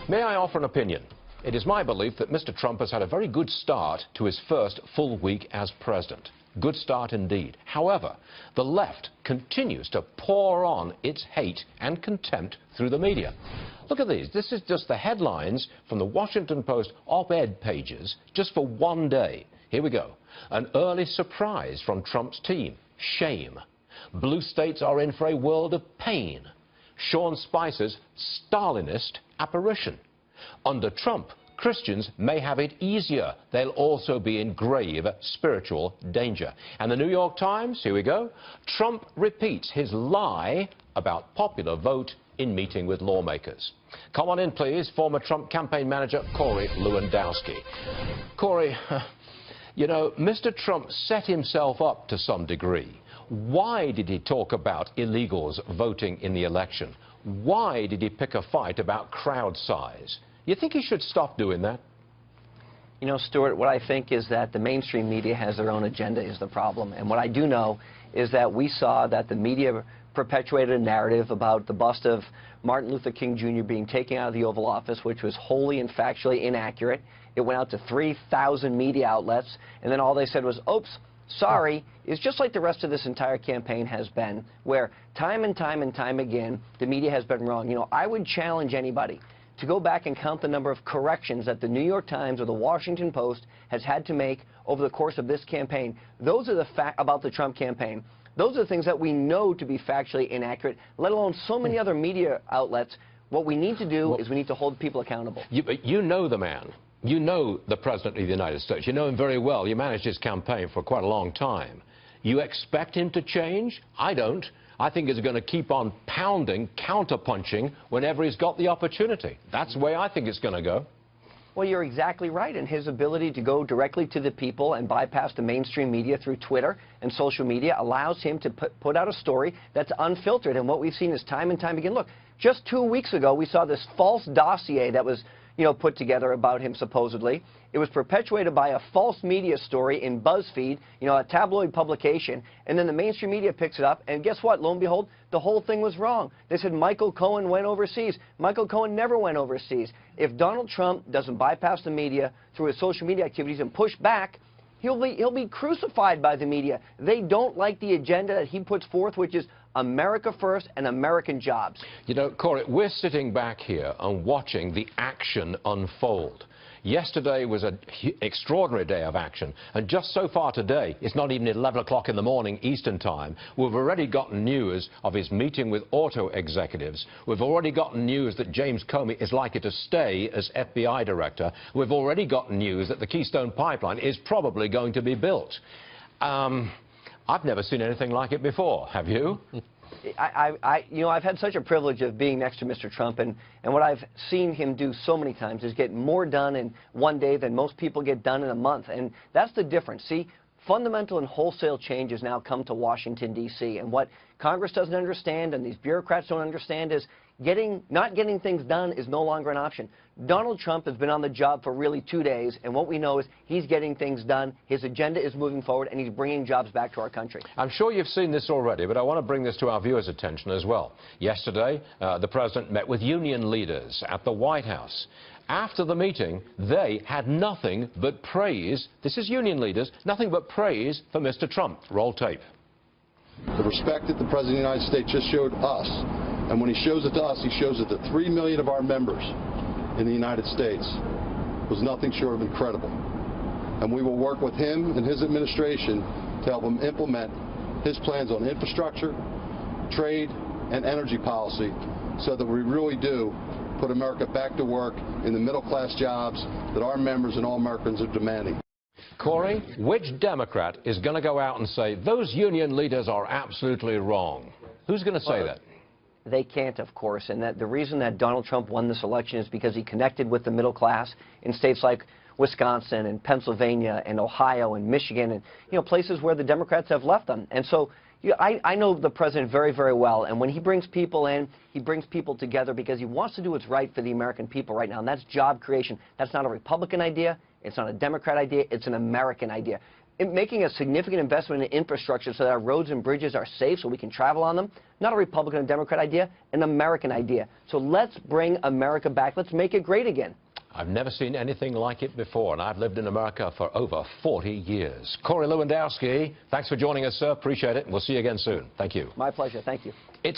May I offer an opinion? It is my belief that Mr. Trump has had a very good start to his first full week as president. Good start indeed. However, the left continues to pour on its hate and contempt through the media. Look at these. This is just the headlines from the Washington Post op-ed pages just for one day. Here we go. An early surprise from Trump's team. Shame. Blue states are in for a world of pain. Sean Spicer's Stalinist apparition. Under Trump, Christians may have it easier. They'll also be in grave spiritual danger. And the New York Times, here we go. Trump repeats his lie about popular vote in meeting with lawmakers. Come on in, please, former Trump campaign manager Corey Lewandowski. Corey, you know, Mr. Trump set himself up to some degree. Why did he talk about illegals voting in the election? Why did he pick a fight about crowd size? You think he should stop doing that? You know, Stuart, what I think is that the mainstream media has their own agenda is the problem. And what I do know is that we saw that the media perpetuated a narrative about the bust of Martin Luther King Jr. being taken out of the Oval Office, which was wholly and factually inaccurate. It went out to 3,000 media outlets, and then all they said was, oops, sorry. It's just like the rest of this entire campaign has been, where time and time and time again, the media has been wrong. You know, I would challenge anybody to go back and count the number of corrections that the New York Times or the Washington Post has had to make over the course of this campaign. Those are the facts about the Trump campaign. Those are the things that we know to be factually inaccurate, let alone so many other media outlets. What we need to do is we need to hold people accountable. You know the man. You know the President of the United States. You know him very well. You managed his campaign for quite a long time. You expect him to change? I don't. I think he's going to keep on pounding, counterpunching whenever he's got the opportunity. That's the way I think it's going to go. Well, you're exactly right. And his ability to go directly to the people and bypass the mainstream media through Twitter and social media allows him to put out a story that's unfiltered. And what we've seen is time and time again. Look, just 2 weeks ago, we saw this false dossier that was, you know, put together about him supposedly. It was perpetuated by a false media story in BuzzFeed, you know, a tabloid publication, and then the mainstream media picks it up, and guess what? Lo and behold, the whole thing was wrong. They said Michael Cohen went overseas. Michael Cohen never went overseas. If Donald Trump doesn't bypass the media through his social media activities and push back, he'll be crucified by the media. They don't like the agenda that he puts forth, which is America first and American jobs. You know, Corey, we're sitting back here and watching the action unfold. Yesterday was an extraordinary day of action, and just so far today, it's not even 11 o'clock in the morning Eastern time, we've already gotten news of his meeting with auto executives. We've already gotten news that James Comey is likely to stay as FBI director. We've already gotten news that the Keystone Pipeline is probably going to be built. I've never seen anything like it before. Have you? You know, I've had such a privilege of being next to Mr. Trump, and what I've seen him do so many times is get more done in one day than most people get done in a month. And that's the difference. See, fundamental and wholesale changes now come to Washington, D.C. And what Congress doesn't understand and these bureaucrats don't understand is not getting things done is no longer an option. Donald Trump has been on the job for really 2 days, and what we know is he's getting things done, his agenda is moving forward, and he's bringing jobs back to our country. I'm sure you've seen this already, but I want to bring this to our viewers' attention as well. Yesterday, the president met with union leaders at the White House. After the meeting, they had nothing but praise. This is union leaders, nothing but praise for Mr. Trump. Roll tape. The respect that the President of the United States just showed us, and when he shows it to us, he shows it to 3 million of our members in the United States, was nothing short of incredible. And we will work with him and his administration to help him implement his plans on infrastructure, trade, and energy policy so that we really do put America back to work in the middle-class jobs that our members and all Americans are demanding. Corey, which Democrat is going to go out and say those union leaders are absolutely wrong? Who's going to say that? They can't, of course, and that the reason that Donald Trump won this election is because he connected with the middle class in states like Wisconsin and Pennsylvania and Ohio and Michigan and, you know, places where the Democrats have left them. And so I know the president very, very well, and when he brings people in, he brings people together because he wants to do what's right for the American people right now, and that's job creation. That's not a Republican idea. It's not a Democrat idea. It's an American idea. making a significant investment in infrastructure so that our roads and bridges are safe so we can travel on them, not a Republican and Democrat idea, an American idea. So let's bring America back. Let's make it great again. I've never seen anything like it before, and I've lived in America for over 40 years. Corey Lewandowski, thanks for joining us, sir. Appreciate it, and we'll see you again soon. Thank you. My pleasure. Thank you. It's